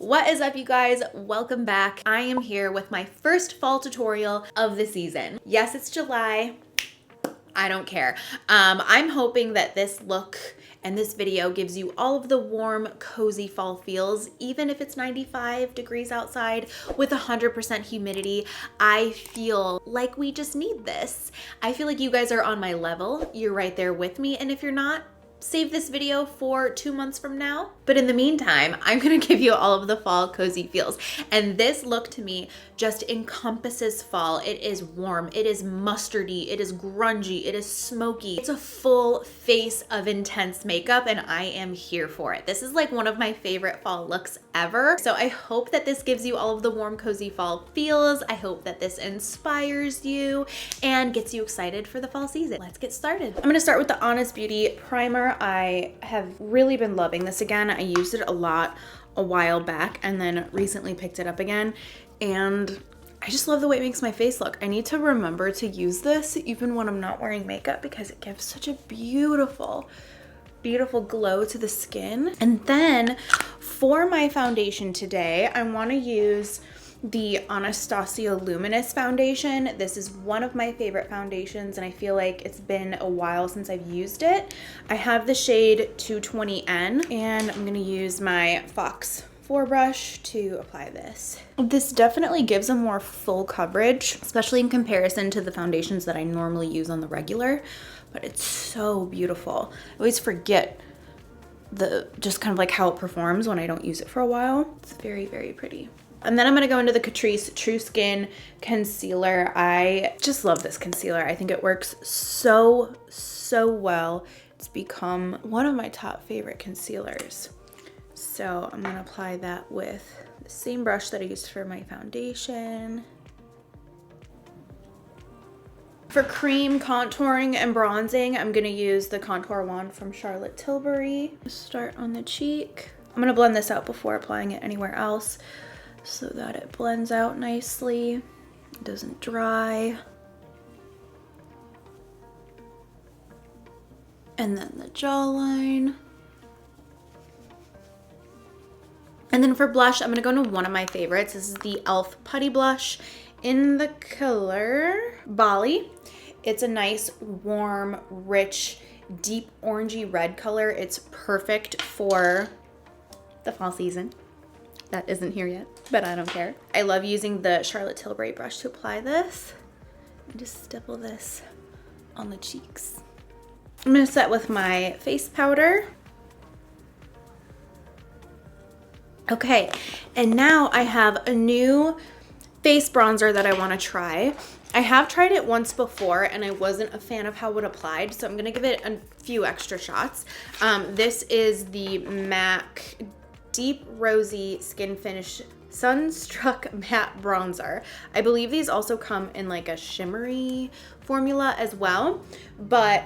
What is up, you guys? Welcome back. I am here with my first fall tutorial of the season. Yes, it's July. I don't care. I'm hoping that this look and this video gives you all of the warm, cozy fall feels, even if it's 95 degrees outside with 100% humidity. I feel like we just need this. I feel like you guys are on my level. You're right there with me. And if you're not, save this video for 2 months from now. But in the meantime, I'm gonna give you all of the fall cozy feels. And this look to me just encompasses fall. It is warm, it is mustardy, it is grungy, it is smoky. It's a full face of intense makeup and I am here for it. This is like one of my favorite fall looks ever. So I hope that this gives you all of the warm, cozy fall feels. I hope that this inspires you and gets you excited for the fall season. Let's get started. I'm gonna start with the Honest Beauty primer. I have really been loving this again. I used it a lot a while back and then recently picked it up again. And I just love the way it makes my face look. I need to remember to use this even when I'm not wearing makeup because it gives such a beautiful, beautiful glow to the skin. And then for my foundation today, I want to use the Anastasia Luminous foundation. This is one of my favorite foundations and I feel like it's been a while since I've used it. I have the shade 220N and I'm gonna use my Fox 4 brush to apply this. This definitely gives a more full coverage, especially in comparison to the foundations that I normally use on the regular, but it's so beautiful. I always forget just kind of like how it performs when I don't use it for a while. It's very, very pretty. And then I'm gonna go into the Catrice True Skin Concealer. I just love this concealer. I think it works so well. It's become one of my top favorite concealers. So I'm gonna apply that with the same brush that I used for my foundation. For cream contouring and bronzing, I'm gonna use the contour wand from Charlotte Tilbury. Start on the cheek. I'm gonna blend this out before applying it anywhere else, so that it blends out nicely, it doesn't dry. And then the jawline. And then for blush, I'm gonna go into one of my favorites. This is the e.l.f. Putty Blush in the color Bali. It's a nice, warm, rich, deep orangey red color. It's perfect for the fall season. That isn't here yet, but I don't care. I love using the Charlotte Tilbury brush to apply this. And just stipple this on the cheeks. I'm gonna set with my face powder. Okay, and now I have a new face bronzer that I wanna try. I have tried it once before and I wasn't a fan of how it applied, so I'm gonna give it a few extra shots. This is the MAC Deep Rosy Skin Finish Sunstruck Matte Bronzer. I believe these also come in like a shimmery formula as well, but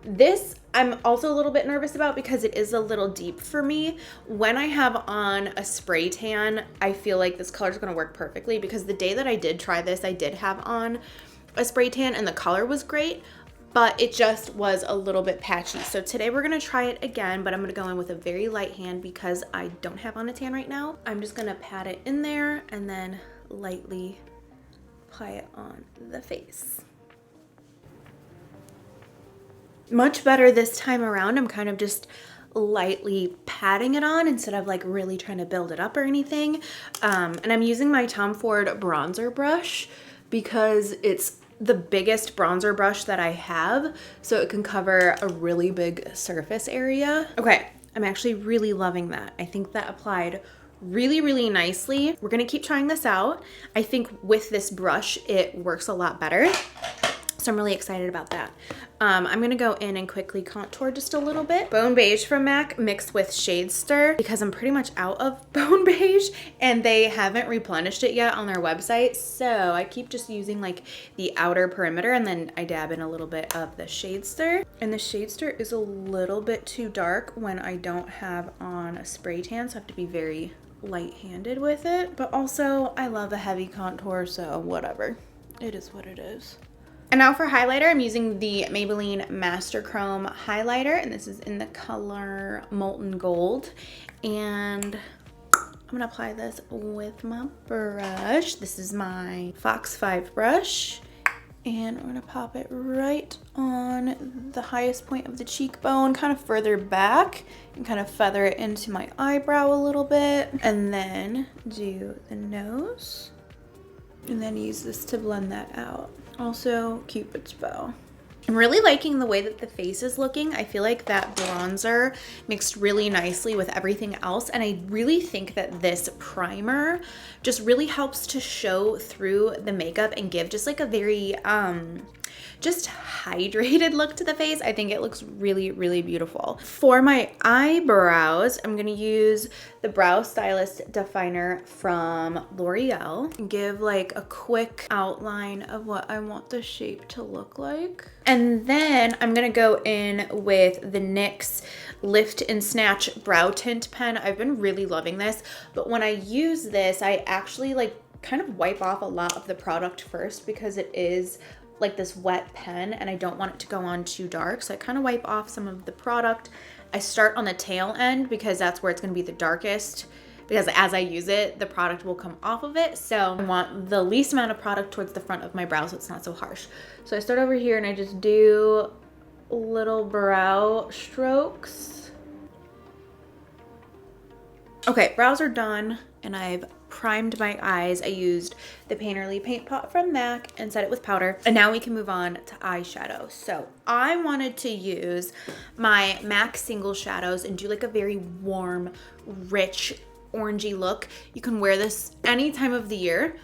this I'm also a little bit nervous about because it is a little deep for me. When I have on a spray tan, I feel like this color is going to work perfectly because the day that I did try this, I did have on a spray tan and the color was great, but it just was a little bit patchy. So today we're gonna try it again, but I'm gonna go in with a very light hand because I don't have on a tan right now. I'm just gonna pat it in there and then lightly apply it on the face. Much better this time around. I'm kind of just lightly patting it on instead of like really trying to build it up or anything. And I'm using my Tom Ford bronzer brush because it's the biggest bronzer brush that I have, so it can cover a really big surface area. Okay, I'm actually really loving that. I think that applied really nicely. We're gonna keep trying this out. I think with this brush, it works a lot better. So I'm really excited about that. I'm gonna go in and quickly contour just a little bit. Bone Beige from MAC mixed with Shade Stir because I'm pretty much out of Bone Beige and they haven't replenished it yet on their website. So I keep just using like the outer perimeter and then I dab in a little bit of the Shade Stir. And the Shade Stir is a little bit too dark when I don't have on a spray tan, so I have to be very light-handed with it. But also I love a heavy contour, so whatever. It is what it is. And now for highlighter, I'm using the Maybelline Master Chrome highlighter, and this is in the color Molten Gold. And I'm gonna apply this with my brush. This is my Fox 5 brush. And I'm gonna pop it right on the highest point of the cheekbone, kind of further back, and kind of feather it into my eyebrow a little bit. And then do the nose. And then use this to blend that out. Also, Cupid's bow. I'm really liking the way that the face is looking. I feel like that bronzer mixed really nicely with everything else. And I really think that this primer just really helps to show through the makeup and give just like a very, just hydrated look to the face. I think it looks really, really beautiful. For my eyebrows, I'm gonna use the Brow Stylist Definer from L'Oreal. Give like a quick outline of what I want the shape to look like. And then I'm gonna go in with the NYX Lift and Snatch Brow Tint Pen. I've been really loving this, but when I use this, I actually like kind of wipe off a lot of the product first because it is like this wet pen and I don't want it to go on too dark. So I kind of wipe off some of the product. I start on the tail end because that's where it's going to be the darkest, because as I use it, the product will come off of it. So I want the least amount of product towards the front of my brow so it's not so harsh. So I start over here and I just do little brow strokes. Okay, brows are done and I've primed my eyes. I used the Painterly Paint Pot from MAC and set it with powder. And now we can move on to eyeshadow. So I wanted to use my MAC single shadows and do like a very warm, rich, orangey look. You can wear this any time of the year.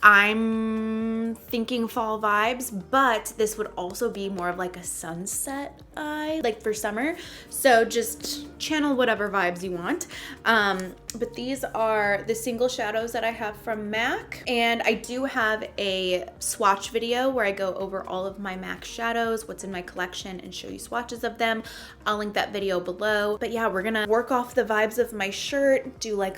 I'm thinking fall vibes, but this would also be more of like a sunset eye, like for summer. So just channel whatever vibes you want. But these are the single shadows that I have from MAC. And I do have a swatch video where I go over all of my MAC shadows, what's in my collection, and show you swatches of them. I'll link that video below. But yeah, we're gonna work off the vibes of my shirt, do like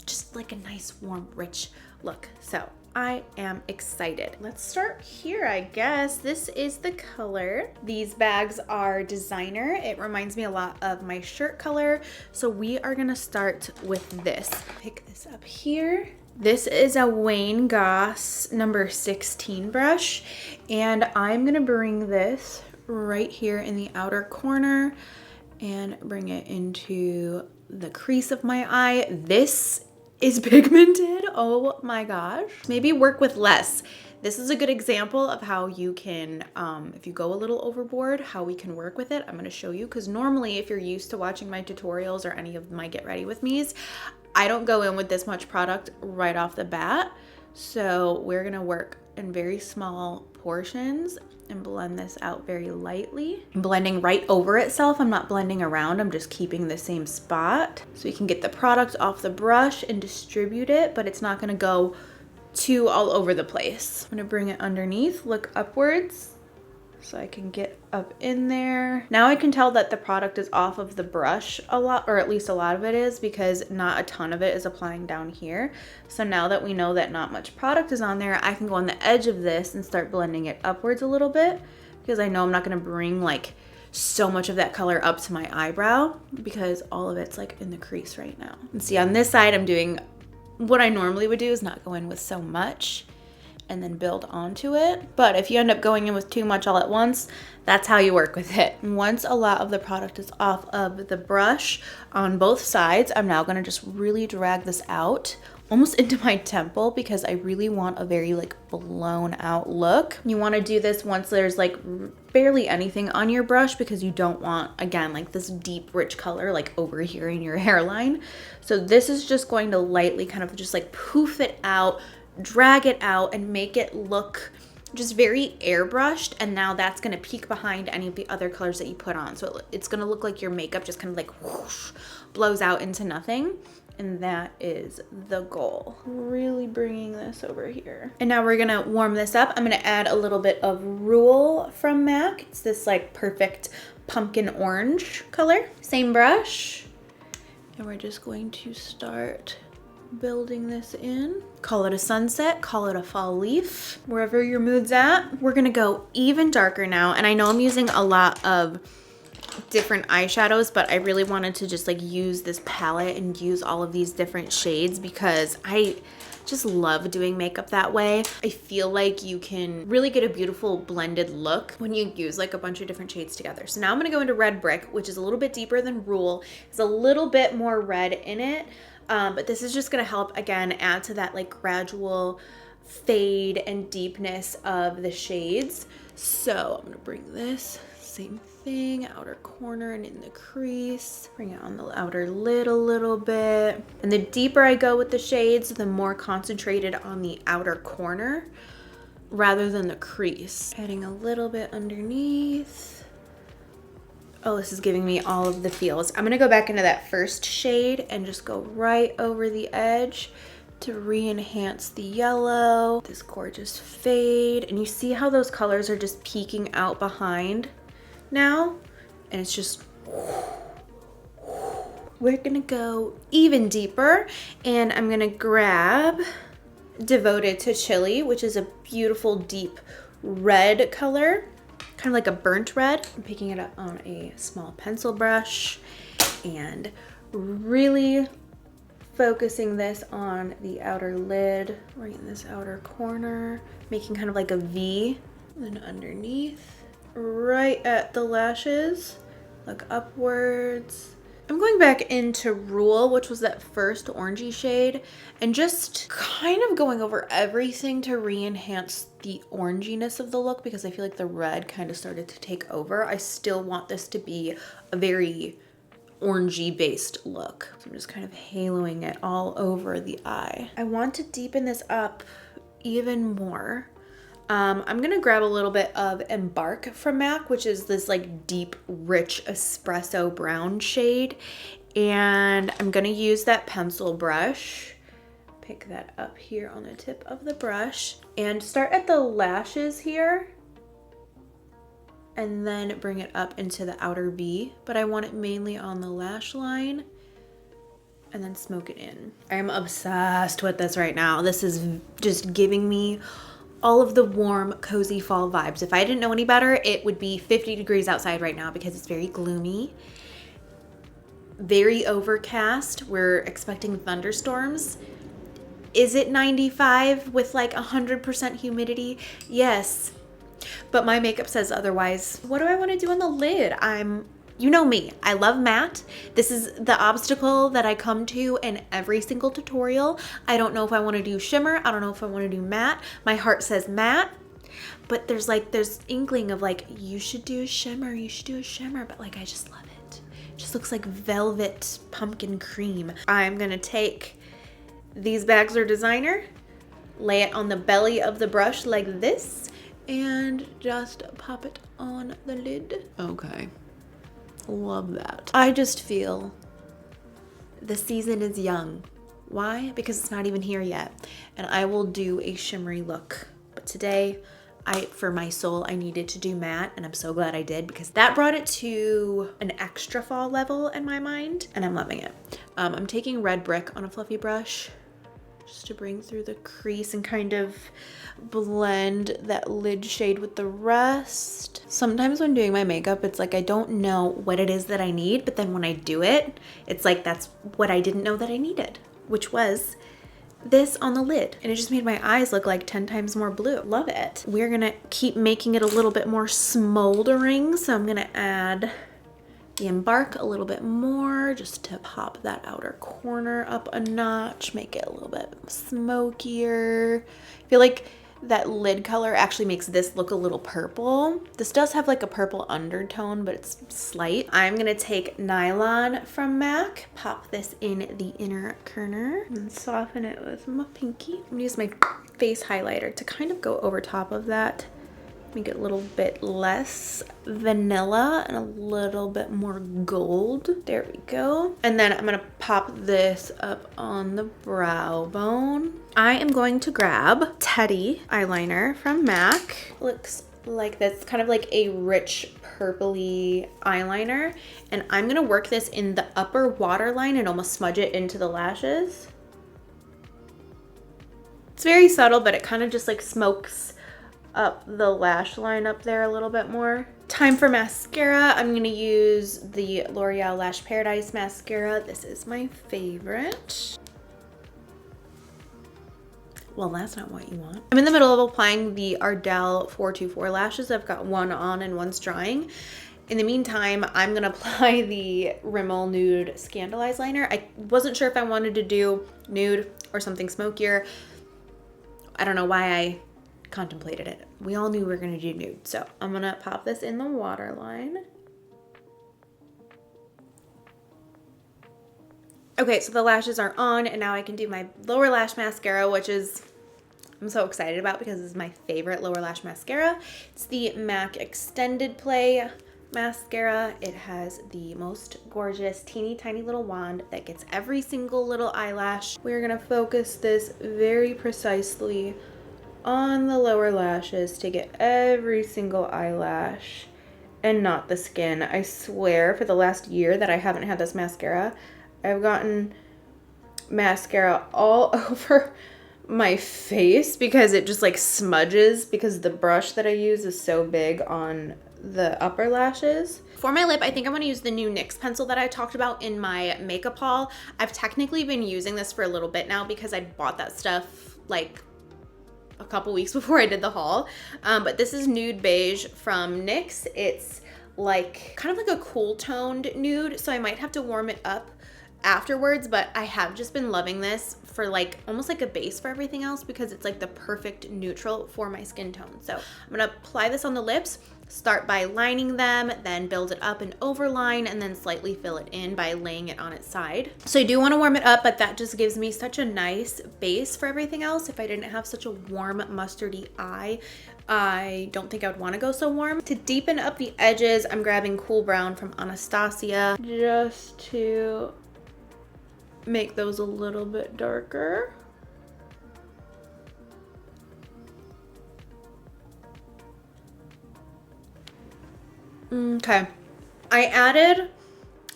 just like a nice, warm, rich look. So I am excited. Let's start here, I guess. This is the color. These bags are designer. It reminds me a lot of my shirt color. So we are gonna start with this. Pick this up here. This is a Wayne Goss number 16 brush. And I'm gonna bring this right here in the outer corner and bring it into the crease of my eye. This is pigmented, oh my gosh. Maybe work with less. This is a good example of how you can, if you go a little overboard, how we can work with it. I'm gonna show you, because normally if you're used to watching my tutorials or any of my get ready with me's, I don't go in with this much product right off the bat. So we're gonna work in very small portions and blend this out very lightly. I'm blending right over itself. I'm not blending around. I'm just keeping the same spot. So you can get the product off the brush and distribute it, but it's not gonna go too all over the place. I'm gonna bring it underneath, look upwards, so I can get up in there. Now I can tell that the product is off of the brush a lot, or at least a lot of it is, because not a ton of it is applying down here. So now that we know that not much product is on there, I can go on the edge of this and start blending it upwards a little bit, because I know I'm not gonna bring like so much of that color up to my eyebrow because all of it's like in the crease right now. And see, on this side, I'm doing what I normally would do, is not go in with so much and then build onto it. But if you end up going in with too much all at once, that's how you work with it. Once a lot of the product is off of the brush on both sides, I'm now gonna just really drag this out almost into my temple, because I really want a very like blown out look. You wanna do this once there's like barely anything on your brush, because you don't want, again, like this deep rich color like over here in your hairline. So this is just going to lightly kind of just like poof it out, drag it out, and make it look just very airbrushed. And now that's gonna peek behind any of the other colors that you put on. So it's gonna look like your makeup just kind of like whoosh, blows out into nothing. And that is the goal. Really bringing this over here. And now we're gonna warm this up. I'm gonna add a little bit of Rule from MAC. It's this like perfect pumpkin orange color. Same brush. And we're just going to start building this in. Call it a sunset, call it a fall leaf, wherever your mood's at. We're gonna go even darker now. And I know I'm using a lot of different eyeshadows, but I really wanted to just like use this palette and use all of these different shades because I just love doing makeup that way. I feel like you can really get a beautiful blended look when you use like a bunch of different shades together. So now I'm gonna go into Red Brick, which is a little bit deeper than Rule. It's a little bit more red in it, but this is just gonna help, again, add to that like gradual fade and deepness of the shades. So I'm gonna bring this, same thing, outer corner and in the crease. Bring it on the outer lid a little bit. And the deeper I go with the shades, the more concentrated on the outer corner rather than the crease. Adding a little bit underneath. Oh, this is giving me all of the feels. I'm gonna go back into that first shade and just go right over the edge to re-enhance the yellow, this gorgeous fade. And you see how those colors are just peeking out behind now? And it's just, we're gonna go even deeper, and I'm gonna grab Devoted to Chili, which is a beautiful deep red color, kind of like a burnt red. I'm picking it up on a small pencil brush and really focusing this on the outer lid, right in this outer corner, making kind of like a V, and then underneath, right at the lashes, look upwards. I'm going back into Rule, which was that first orangey shade, and just kind of going over everything to re-enhance the oranginess of the look because I feel like the red kind of started to take over. I still want this to be a very orangey based look. So I'm just kind of haloing it all over the eye. I want to deepen this up even more. I'm gonna grab a little bit of Embark from MAC, which is this like deep, rich espresso brown shade. And I'm gonna use that pencil brush, pick that up here on the tip of the brush, and start at the lashes here, and then bring it up into the outer V, but I want it mainly on the lash line, and then smoke it in. I am obsessed with this right now. This is just giving me all of the warm, cozy fall vibes. If I didn't know any better, it would be 50 degrees outside right now because it's very gloomy, very overcast. We're expecting thunderstorms. Is it 95 with like 100% humidity? Yes, but my makeup says otherwise. What do I want to do on the lid? You know me, I love matte. This is the obstacle that I come to in every single tutorial. I don't know if I want to do shimmer. I don't know if I want to do matte. My heart says matte, but there's inkling of like, you should do a shimmer, but like, I just love it. It just looks like velvet pumpkin cream. I'm gonna take these bags are designer, lay it on the belly of the brush like this, and just pop it on the lid. Okay. Love that. I just feel the season is young. Why? Because it's not even here yet. And I will do a shimmery look. But today, for my soul, I needed to do matte, and I'm so glad I did because that brought it to an extra fall level in my mind, and I'm loving it. I'm taking Red Brick on a fluffy brush just to bring through the crease and kind of blend that lid shade with the rest. Sometimes when doing my makeup, it's like I don't know what it is that I need, but then when I do it, it's like that's what I didn't know that I needed, which was this on the lid. And it just made my eyes look like 10 times more blue. Love it. We're gonna keep making it a little bit more smoldering, so I'm gonna add the Embark a little bit more just to pop that outer corner up a notch, make it a little bit smokier. I feel like that lid color actually makes this look a little purple. This does have like a purple undertone, but it's slight. I'm gonna take Nylon from MAC, pop this in the inner corner, and soften it with my pinky. I'm gonna use my face highlighter to kind of go over top of that, make it a little bit less vanilla and a little bit more gold. There we go. And then I'm gonna pop this up on the brow bone. I am going to grab Teddy eyeliner from MAC. Looks like this, kind of like a rich purpley eyeliner. And I'm gonna work this in the upper waterline and almost smudge it into the lashes. It's very subtle, but it kind of just like smokes up the lash line up there a little bit more. Time for mascara. I'm gonna use the L'Oreal Lash Paradise mascara. This is my favorite. Well, that's not what you want. I'm in the middle of applying the Ardell 424 lashes. I've got one on and one's drying. In the meantime, I'm gonna apply the Rimmel Nude Scandaleyes liner. I wasn't sure if I wanted to do nude or something smokier. I don't know why I contemplated it. We all knew we were gonna do nude. So I'm gonna pop this in the waterline. Okay, so the lashes are on, and now I can do my lower lash mascara, which is, I'm so excited about because this is my favorite lower lash mascara. It's the MAC Extended Play mascara. It has the most gorgeous teeny tiny little wand that gets every single little eyelash. We're gonna focus this very precisely on the lower lashes to get every single eyelash and not the skin. I swear for the last year that I haven't had this mascara, I've gotten mascara all over my face because it just like smudges because the brush that I use is so big on the upper lashes. For my lip, I think I'm going to use the new NYX pencil that I talked about in my makeup haul. I've technically been using this for a little bit now because I bought that stuff like a couple weeks before I did the haul. But this is Nude Beige from NYX. It's like kind of like a cool toned nude, so I might have to warm it up afterwards, but I have just been loving this for like almost like a base for everything else because it's like the perfect neutral for my skin tone. So I'm gonna apply this on the lips, start by lining them, then build it up and overline, and then slightly fill it in by laying it on its side. So I do want to warm it up, but that just gives me such a nice base for everything else. If I didn't have such a warm mustardy eye, I don't think I would want to go so warm. To deepen up the edges, I'm grabbing Cool Brown from Anastasia just to make those a little bit darker. Okay, I added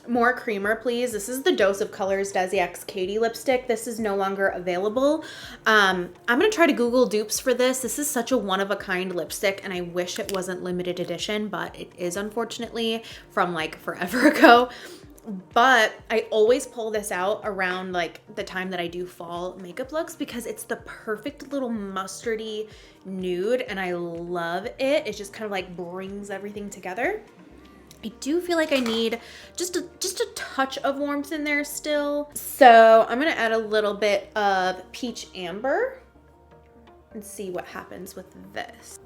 more creamer, please. This is the Dose of Colors Desi X Katie lipstick. This is no longer available. I'm gonna try to Google dupes for this. This is such a one-of-a-kind lipstick, and I wish it wasn't limited edition, but it is, unfortunately, from like forever ago. But I always pull this out around like the time that I do fall makeup looks because it's the perfect little mustardy nude and I love it. It just kind of like brings everything together. I do feel like I need just a touch of warmth in there still. So I'm gonna add a little bit of Peach Amber and see what happens with this.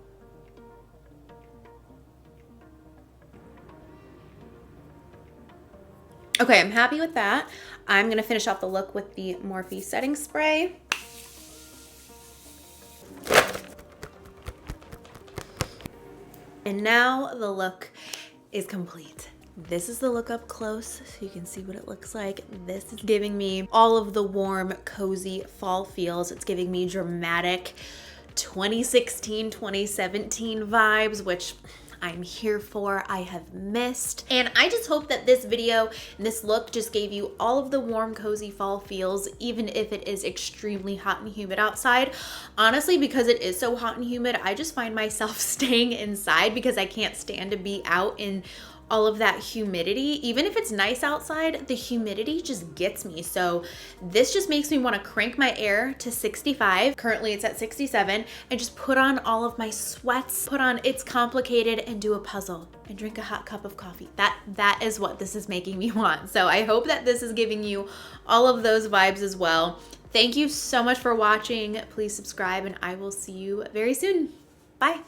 Okay, I'm happy with that. I'm gonna finish off the look with the Morphe setting spray. And now the look is complete. This is the look up close so you can see what it looks like. This is giving me all of the warm, cozy fall feels. It's giving me dramatic 2016, 2017 vibes, which I'm here for, I have missed. And I just hope that this video and this look just gave you all of the warm, cozy fall feels, even if it is extremely hot and humid outside. Honestly, because it is so hot and humid, I just find myself staying inside because I can't stand to be out in all of that humidity. Even if it's nice outside, the humidity just gets me. So this just makes me want to crank my air to 65. Currently it's at 67, and just put on all of my sweats, put on It's Complicated, and do a puzzle and drink a hot cup of coffee. That is what this is making me want. So I hope that this is giving you all of those vibes as well. Thank you so much for watching. Please subscribe and I will see you very soon. Bye.